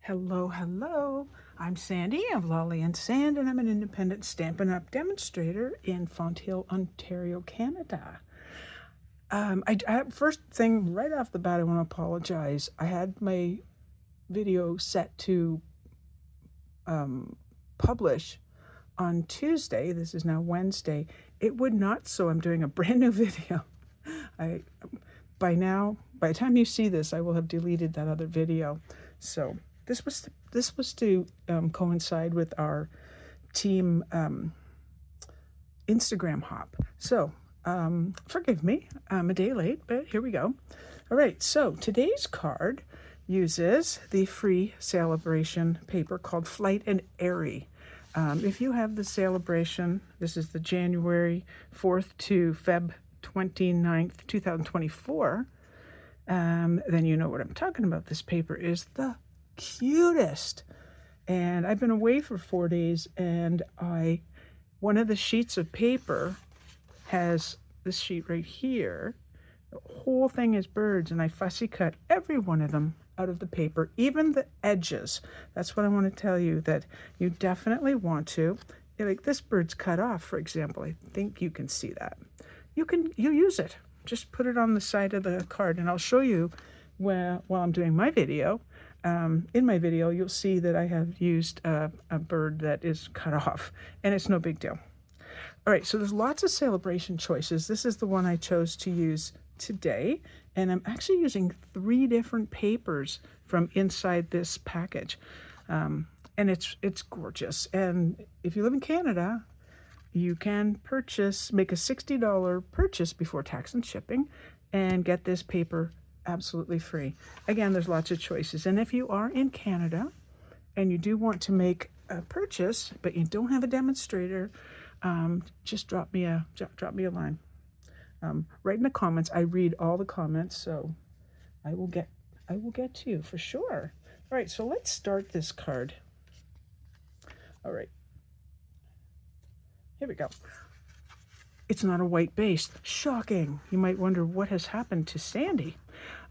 Hello, hello. I'm Sandy of Lolly and Sand, and I'm an independent Stampin' Up! Demonstrator in Fonthill, Ontario, Canada. First thing right off the bat, I want to apologize. I had my video set to publish on Tuesday. This is now Wednesday. It would not, so I'm doing a brand new video. By the time you see this, I will have deleted that other video. So this was to coincide with our team Instagram hop. So forgive me, I'm a day late, but here we go. All right, so today's card uses the free Sale-a-bration paper called Flight Airy. If you have the Sale-a-bration, this is the January 4th to Feb 29th, 2024, then you know what I'm talking about. This paper is the cutest. And I've been away for 4 days, and one of the sheets of paper has this sheet right here. The whole thing is birds, and I fussy cut every one of them out of the paper, even the edges. That's what I want to tell you, that you definitely want to. Like this bird's cut off, for example. I think you can see that. You use it. Just put it on the side of the card, and I'll show you while I'm doing my video. In my video, you'll see that I have used a bird that is cut off, and it's no big deal. All right, so there's lots of Sale-a-bration choices. This is the one I chose to use today, and I'm actually using 3 different papers from inside this package, and it's gorgeous. And if you live in Canada, you can make a $60 purchase before tax and shipping and get this paper absolutely free. Again, there's lots of choices. And if you are in Canada and you do want to make a purchase, but you don't have a demonstrator, just drop me a line. Write in the comments. I read all the comments, so I will get to you for sure. All right, so let's start this card. All right. Here we go. It's not a white base. Shocking. You might wonder what has happened to Sandy.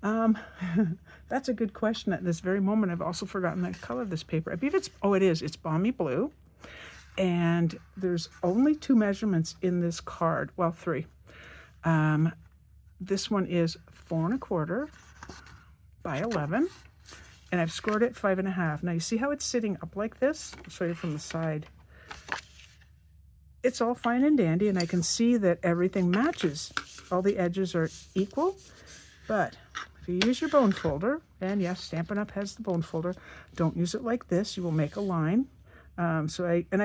That's a good question at this very moment. I've also forgotten the color of this paper. I believe it's balmy blue. And there's only 2 measurements in this card. Well, 3. This one is 4 1/4 by 11. And I've scored it 5 1/2. Now you see how it's sitting up like this? I'll show you from the side. It's all fine and dandy, and I can see that everything matches. All the edges are equal, but if you use your bone folder, and yes, Stampin' Up! Has the bone folder, don't use it like this. You will make a line. I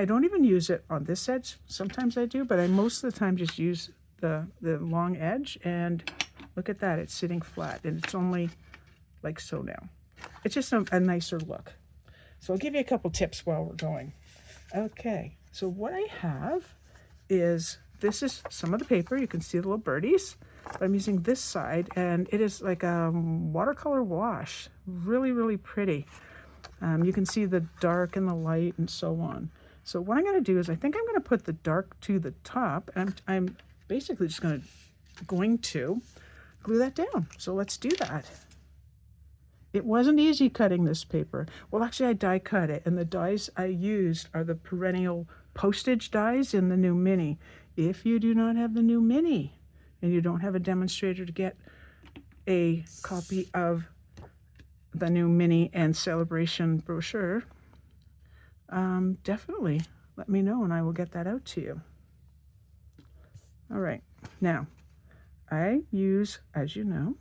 don't even use it on this edge. Sometimes I do, but I most of the time just use the long edge, and look at that. It's sitting flat, and it's only like so now. It's just a nicer look. So I'll give you a couple tips while we're going. Okay. So what I have is, this is some of the paper. You can see the little birdies. But I'm using this side, and it is like a watercolor wash. Really, really pretty. You can see the dark and the light and so on. So what I'm going to do is, I think I'm going to put the dark to the top, and I'm basically just going to glue that down. So let's do that. It wasn't easy cutting this paper. Well, actually, I die cut it, and the dies I used are the perennial postage dies in the new mini. If you do not have the new mini and you don't have a demonstrator to get a copy of the new mini and Sale-a-bration brochure, definitely let me know and I will get that out to you. All right, now I use, as you know,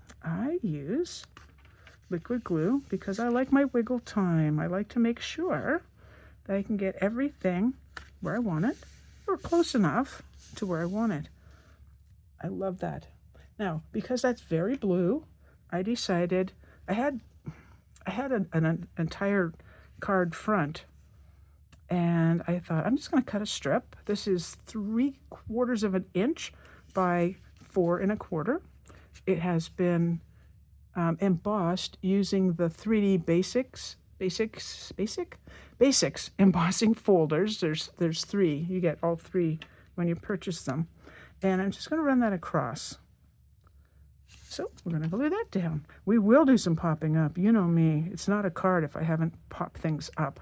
liquid glue because I like my wiggle time. I like to make sure that I can get everything where I want it, or close enough to where I want it. I love that. Now, because that's very blue, I decided I had an entire card front, and I thought I'm just going to cut a strip. This is 3/4 of an inch by 4 1/4. It has been embossed using the 3D Basics embossing folders. There's 3. You get all 3 when you purchase them. And I'm just going to run that across. So we're going to glue that down. We will do some popping up. You know me. It's not a card if I haven't popped things up.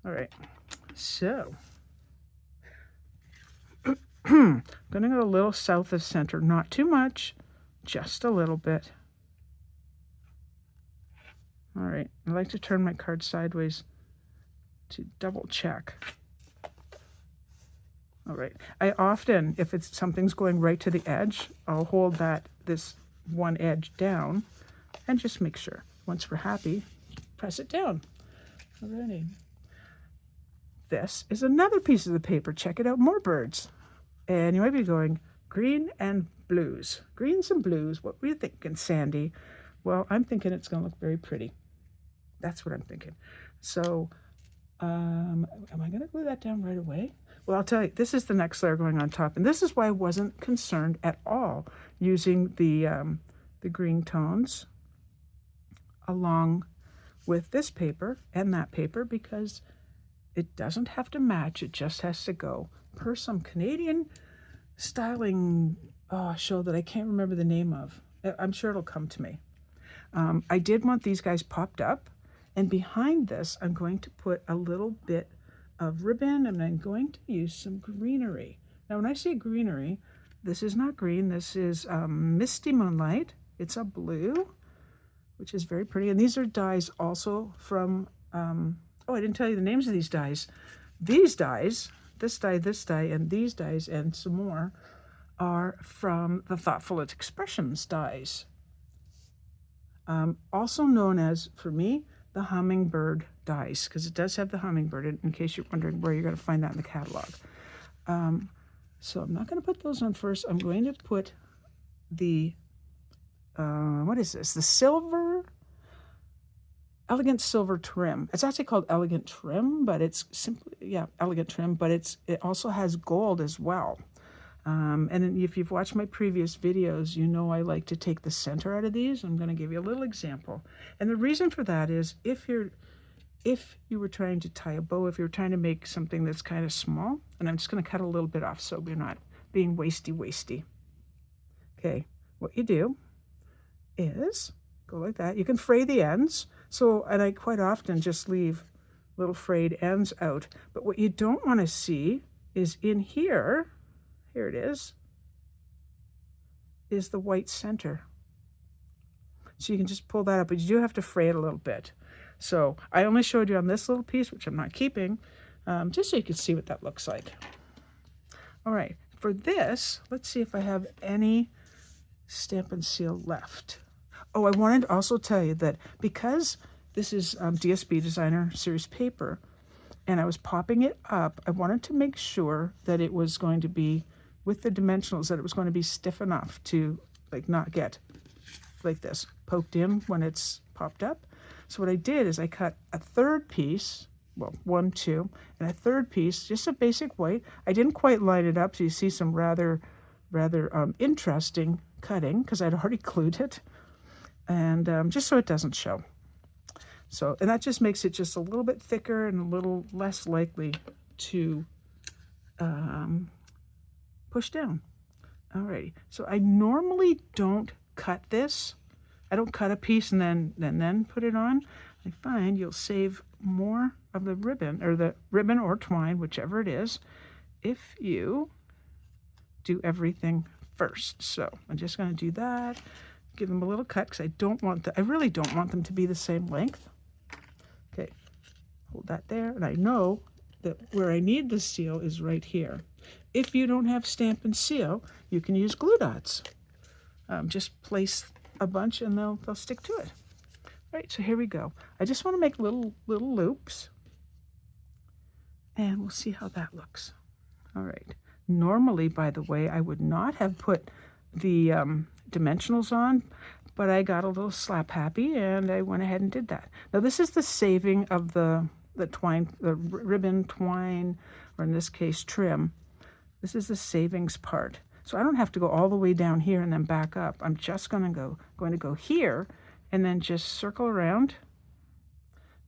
All right. So I'm going to go a little south of center. Not too much. Just a little bit. All right. I like to turn my card sideways to double check. All right. I often, if it's something's going right to the edge, I'll hold this one edge down and just make sure. Once we're happy, press it down. Alrighty. This is another piece of the paper. Check it out, more birds. And you might be going, green and blues. Greens and blues. What were you thinking, Sandy? Well, I'm thinking it's going to look very pretty. That's what I'm thinking. So, am I going to glue that down right away? Well, I'll tell you, this is the next layer going on top. And this is why I wasn't concerned at all using the green tones along with this paper and that paper, because it doesn't have to match. It just has to go per some Canadian styling show that I can't remember the name of. I'm sure it'll come to me. I did want these guys popped up. And behind this, I'm going to put a little bit of ribbon, and I'm going to use some greenery. Now, when I say greenery, this is not green. This is Misty Moonlight. It's a blue, which is very pretty. And these are dyes also from, oh, I didn't tell you the names of these dyes. These dyes, this dye, and these dyes, and some more, are from the Thoughtful Expressions dyes. Also known as, for me, the hummingbird dies, because it does have the hummingbird, in case you're wondering where you're going to find that in the catalog. So I'm not going to put those on first. I'm going to put the, what is this? The silver, elegant silver trim. It's actually called elegant trim, but it's simply, yeah, elegant trim, but it also has gold as well. And if you've watched my previous videos, you know I like to take the center out of these. I'm going to give you a little example. And the reason for that is if you were trying to tie a bow, if you were trying to make something that's kind of small, and I'm just going to cut a little bit off so we're not being wasty. Okay, what you do is go like that. You can fray the ends. So, and I quite often just leave little frayed ends out. But what you don't want to see is in here, here it is the white center. So you can just pull that up, but you do have to fray it a little bit. So I only showed you on this little piece, which I'm not keeping, just so you can see what that looks like. All right, for this, let's see if I have any Stampin' Seal left. Oh, I wanted to also tell you that because this is DSB Designer Series paper, and I was popping it up, I wanted to make sure that it was going to be, with the dimensionals, that it was going to be stiff enough to like not get like this poked in when it's popped up. So what I did is I cut a third piece, well, 1, 2, and a third piece, just a basic white. I didn't quite line it up, so you see some rather interesting cutting because I'd already glued it, and just so it doesn't show. So, and that just makes it just a little bit thicker and a little less likely to push down. Alrighty, so I normally don't cut this. I don't cut a piece and then put it on. I find you'll save more of the ribbon or twine, whichever it is, if you do everything first. So I'm just going to do that, give them a little cut because I really don't want them to be the same length. Okay, hold that there, and I know that where I need the seal is right here. If you don't have Stampin' Seal, you can use glue dots. Just place a bunch and they'll stick to it. All right, so here we go. I just want to make little loops, and we'll see how that looks. All right. Normally, by the way, I would not have put the dimensionals on, but I got a little slap happy and I went ahead and did that. Now this is the saving of the twine, the ribbon twine, or in this case trim. This is the savings part. So I don't have to go all the way down here and then back up. I'm just going to go here and then just circle around.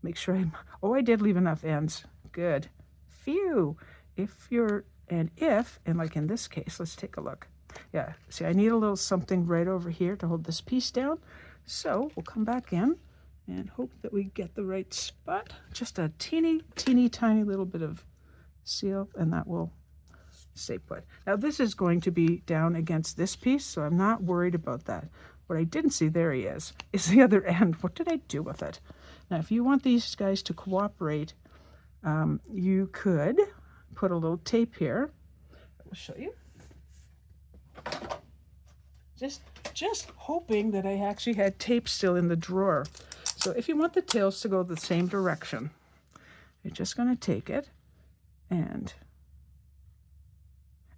Make sure I did leave enough ends. Good. Phew. And like in this case, let's take a look. Yeah, see, I need a little something right over here to hold this piece down. So we'll come back in and hope that we get the right spot. Just a teeny tiny little bit of seal, and that will stay put. Now this is going to be down against this piece, so I'm not worried about that. What I didn't see, there he is the other end. What did I do with it? Now if you want these guys to cooperate, you could put a little tape here. I'll show you. Just hoping that I actually had tape still in the drawer. So if you want the tails to go the same direction, you're just going to take it and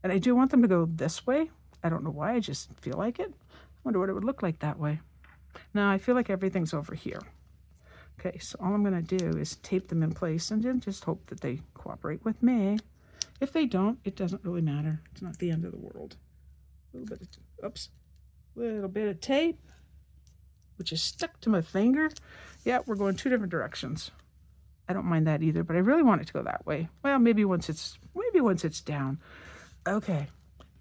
I do want them to go this way. I don't know why, I just feel like it. I wonder what it would look like that way. Now I feel like everything's over here. Okay, so all I'm going to do is tape them in place and then just hope that they cooperate with me. If they don't, it doesn't really matter. It's not the end of the world. A little bit of tape, which is stuck to my finger. Yeah, we're going 2 different directions. I don't mind that either, but I really want it to go that way. Well, maybe once it's down. Okay,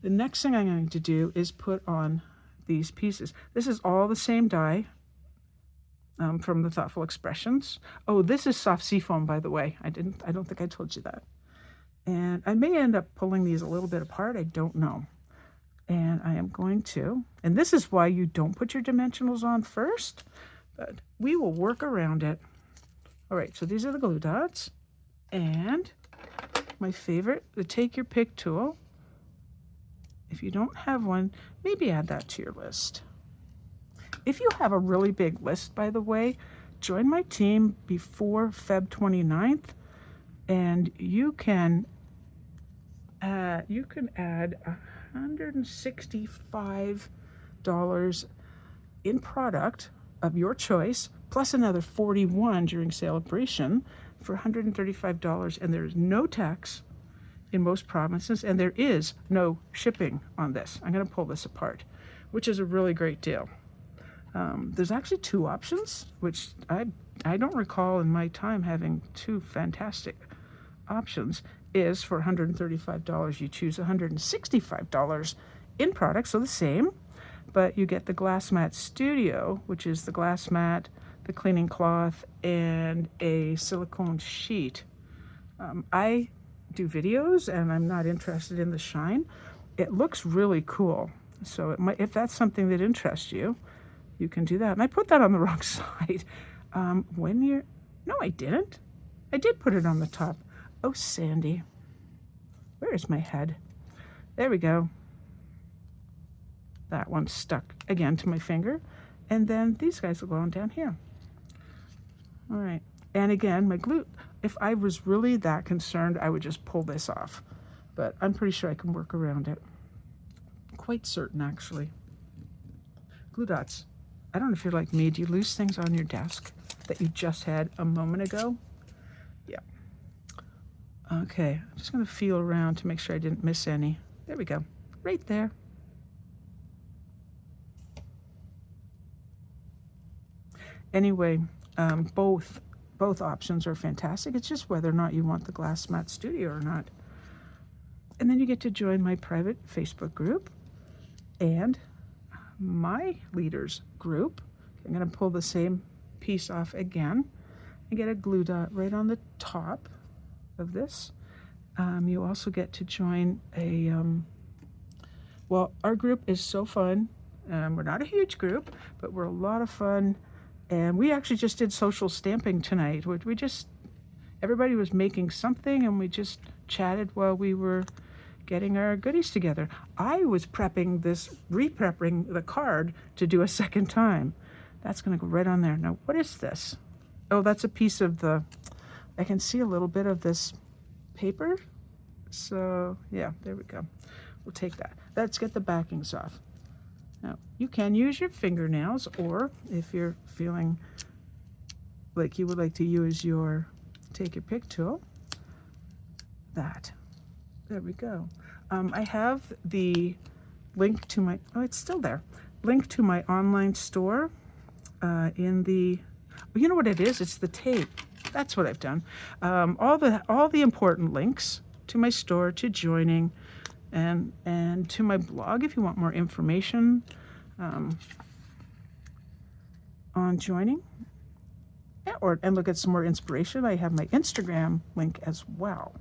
the next thing I'm going to do is put on these pieces. This is all the same die from the Thoughtful Expressions. Oh, this is soft seafoam, by the way. I don't think I told you that. And I may end up pulling these a little bit apart. I don't know. And I am going to, and this is why you don't put your dimensionals on first, but we will work around it. All right, so these are the glue dots. And my favorite, the Take Your Pick tool. If you don't have one, maybe add that to your list. If you have a really big list, by the way, join my team before Feb 29th, and you can add $165 in product of your choice, plus another $41 during Sale-a-bration for $135, and there's no tax in most provinces, and there is no shipping on this. I'm going to pull this apart, which is a really great deal. There's actually 2 options, which I don't recall in my time having 2 fantastic options. Is for $135, you choose $165 in product, so the same, but you get the Glass Mat Studio, which is the glass mat, the cleaning cloth, and a silicone sheet. I do videos and I'm not interested in the shine. It looks really cool, so if that's something that interests you, you can do that. And I put that on the wrong side. No, I didn't. I did put it on the top. Oh, Sandy, where is my head? There we go. That one's stuck again to my finger. And then these guys will go on down here. All right. And again, my glue, if I was really that concerned, I would just pull this off. But I'm pretty sure I can work around it. Quite certain, actually. Glue dots. I don't know if you're like me. Do you lose things on your desk that you just had a moment ago? Yeah. Okay, I'm just going to feel around to make sure I didn't miss any. There we go, right there. Anyway, both options are fantastic. It's just whether or not you want the Glass Mat Studio or not. And then you get to join my private Facebook group and my leaders group. I'm going to pull the same piece off again and get a glue dot right on the top of this. You also get to join a, well, our group is so fun. We're not a huge group, but we're a lot of fun. And we actually just did social stamping tonight. Everybody was making something and we just chatted while we were getting our goodies together. I was re-prepping the card to do a second time. That's gonna go right on there. Now, what is this? Oh, that's a piece of I can see a little bit of this paper. So yeah, there we go. We'll take that. Let's get the backings off. Now, you can use your fingernails, or if you're feeling like you would like to use your Take Your Pick tool, there we go. I have the link to my, oh, it's still there, link to my online store in the, well, you know what it is? It's the tape. That's what I've done. All the important links to my store, to joining, and to my blog if you want more information on joining, and look at some more inspiration. I have my Instagram link as well.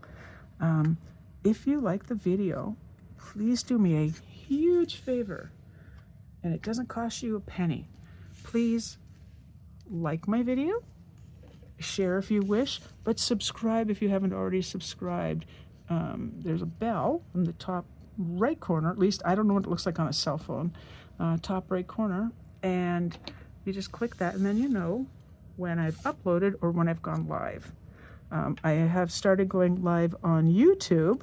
If you like the video, please do me a huge favor, and it doesn't cost you a penny. Please like my video, share if you wish, but subscribe if you haven't already subscribed. There's a bell in the top right corner, at least I don't know what it looks like on a cell phone, top right corner, and you just click that, and then you know when I've uploaded or when I've gone live. I have started going live on YouTube.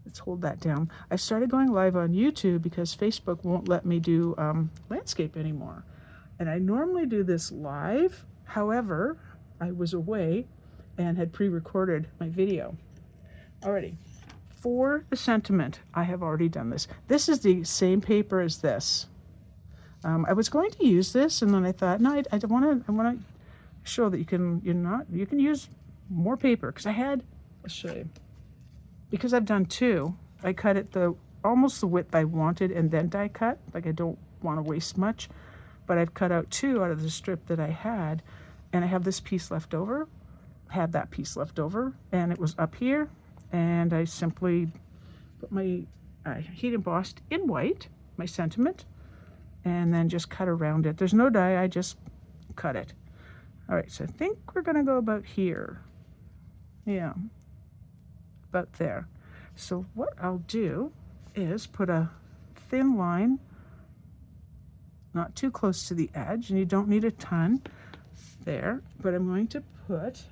Let's hold that down. I started going live on YouTube because Facebook won't let me do landscape anymore. And I normally do this live. However, I was away and had pre-recorded my video. Alrighty, for the sentiment, I have already done this. This is the same paper as this. I was going to use this, and then I thought, no, I want to show that you can use more paper, because I'll show you. Because I've done two, I cut it almost the width I wanted and then die cut. Like, I don't want to waste much, but I've cut out two out of the strip that I had, and I have this piece left over, had that piece left over, and it was up here, and I simply put my heat embossed in white, my sentiment, and then just cut around it. There's no die, I just cut it. All right, so I think we're gonna go about here. Yeah, about there. So what I'll do is put a thin line, not too close to the edge, and you don't need a ton there, but I'm going to put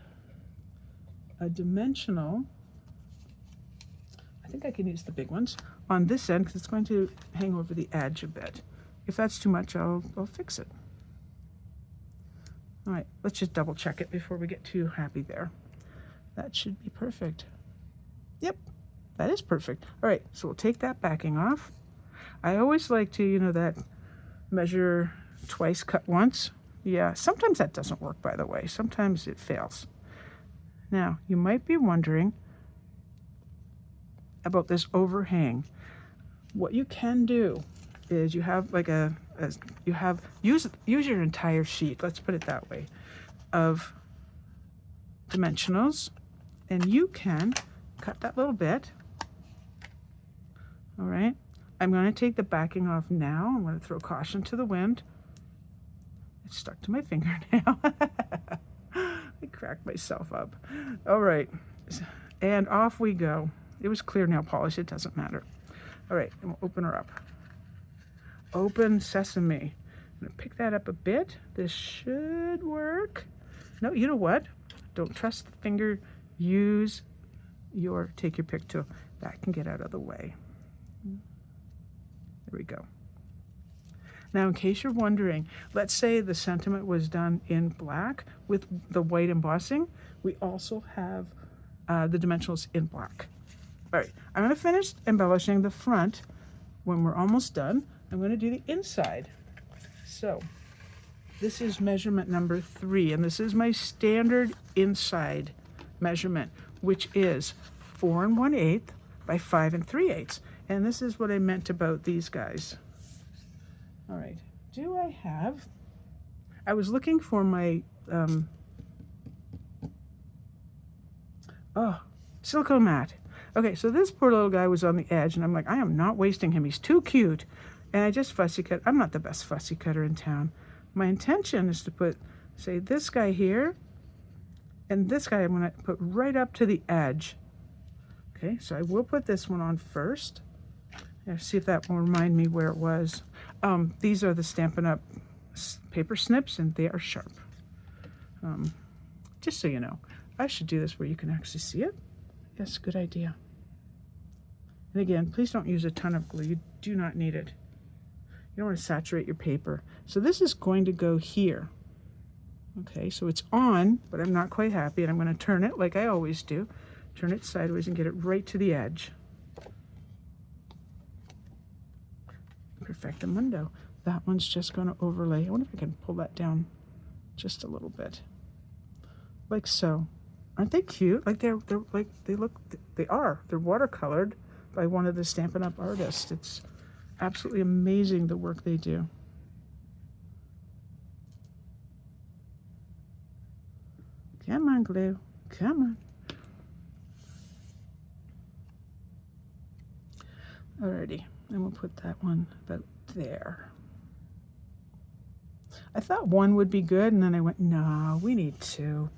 a dimensional, I think I can use the big ones, on this end, because it's going to hang over the edge a bit. If that's too much, I'll fix it. All right, let's just double check it before we get too happy there. That should be perfect. Yep, that is perfect. All right, so we'll take that backing off. I always like to, that measure twice, cut once. Yeah, sometimes that doesn't work, by the way. Sometimes it fails. Now, you might be wondering about this overhang. What you can do is you have like use your entire sheet, let's put it that way, of dimensionals, and you can cut that little bit. All right, I'm going to take the backing off now. I'm going to throw caution to the wind. It's stuck to my finger now. I cracked myself up. All right, and off we go. It was clear nail polish, it doesn't matter. All right, and we'll open her up. Open sesame. I'm gonna pick that up a bit. This should work. No, you know what? Don't trust the finger. Take your pick tool. That can get out of the way. There we go. Now, in case you're wondering, let's say the sentiment was done in black with the white embossing. We also have the dimensionals in black. All right, I'm gonna finish embellishing the front. When we're almost done, I'm going to do the inside. So this is measurement number 3, and this is my standard inside measurement, which is 4 1/8 by 5 3/8. And this is what I meant about these guys. All right, I was looking for my silicone mat. Okay, so this poor little guy was on the edge, and I'm like, I am not wasting him. He's too cute. And I just fussy cut. I'm not the best fussy cutter in town. My intention is to put, say, this guy here, and this guy I'm going to put right up to the edge. Okay, so I will put this one on first. See if that will remind me where it was. These are the Stampin' Up! Paper snips, and they are sharp. Just so you know, I should do this where you can actually see it. Yes, good idea. And again, please don't use a ton of glue. You do not need it. You don't want to saturate your paper. So this is going to go here. Okay, so it's on, but I'm not quite happy, and I'm going to turn it like I always do. Turn it sideways and get it right to the edge. Perfectamundo. That one's just going to overlay. I wonder if I can pull that down just a little bit. Like so. Aren't they cute? Like they're like they're watercolored by one of the Stampin' Up artists. It's absolutely amazing the work they do. Come on, glue. Come on. Alrighty, and we'll put that one about there. I thought one would be good, and then I went, no, we need two.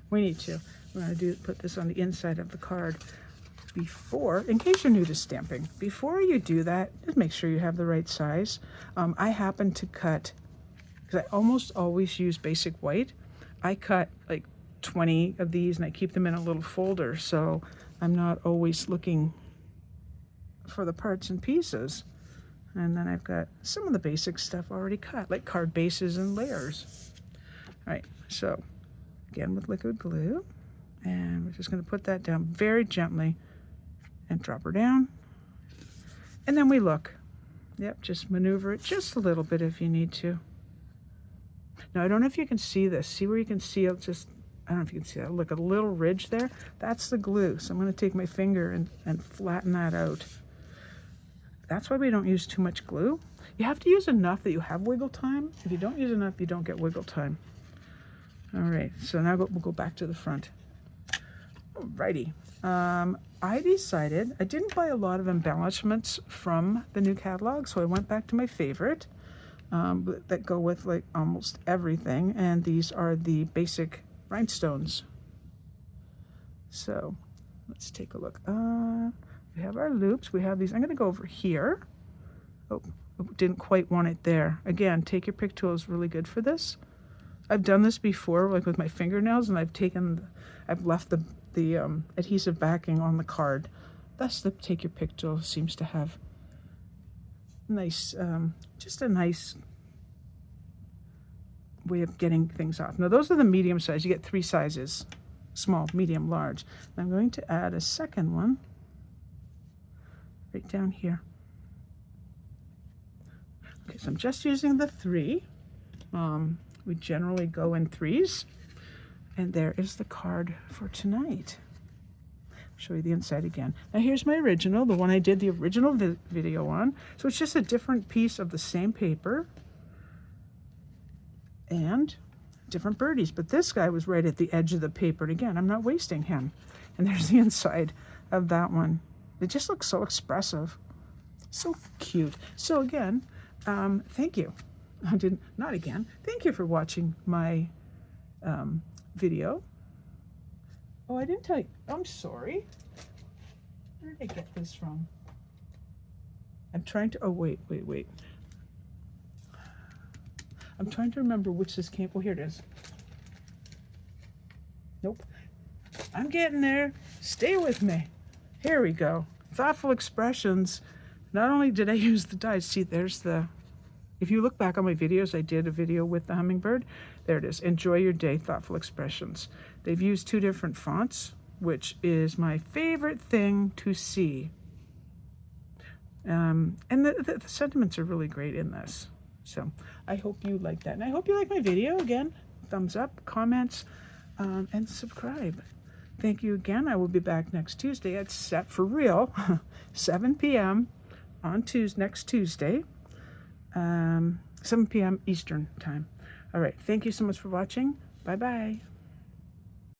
We need two. We're going to put this on the inside of the card. Before, in case you're new to stamping, before you do that, just make sure you have the right size. I happen to cut, because I almost always use basic white. I cut like 20 of these and I keep them in a little folder, so I'm not always looking for the parts and pieces. And then I've got some of the basic stuff already cut, like card bases and layers. All right, so again with liquid glue, and we're just going to put that down very gently and drop her down. And then we look. Yep, just maneuver it just a little bit if you need to. Now, I don't know if you can see this. See where you can see it? Just, I don't know if you can see that. Look, a little ridge there. That's the glue. So I'm going to take my finger and flatten that out. That's why we don't use too much glue. You have to use enough that you have wiggle time. If you don't use enough, you don't get wiggle time. All right, so now we'll go back to the front. Alrighty. I decided, I didn't buy a lot of embellishments from the new catalog, so I went back to my favorite that go with like almost everything, and these are the basic rhinestones. So let's take a look. We have our loops. We have these. I'm going to go over here. Oh, didn't quite want it there. Again, take your pick tool is really good for this. I've done this before, like with my fingernails, and I've left the adhesive backing on the card. Thus, the take your pick tool seems to have nice, just a nice way of getting things off. Now, those are the medium size. You get 3 sizes: small, medium, large. I'm going to add a second one right down here. Okay, so I'm just using the 3. We generally go in 3s. And there is the card for tonight. Show you the inside again. Now here's my original, the one I did the original video on. So it's just a different piece of the same paper and different birdies. But this guy was right at the edge of the paper. And again, I'm not wasting him. And there's the inside of that one. It just looks so expressive. So cute. So again, thank you. Thank you for watching my video. Oh, I didn't tell you. I'm sorry. Where did I get this from? I'm trying to, oh, wait. I'm trying to remember which this came, oh, here it is. Nope. I'm getting there. Stay with me. Here we go. Thoughtful Expressions. Not only did I use the dies, see, there's the, if you look back on my videos, I did a video with the hummingbird. There it is. Enjoy Your Day, Thoughtful Expressions. They've used 2 different fonts, which is my favorite thing to see. And the sentiments are really great in this. So I hope you like that. And I hope you like my video. Again, thumbs up, comments, and subscribe. Thank you again. I will be back next Tuesday at set for real, 7 p.m. on next Tuesday. 7 p.m. Eastern time. All right. Thank you so much for watching. Bye-bye.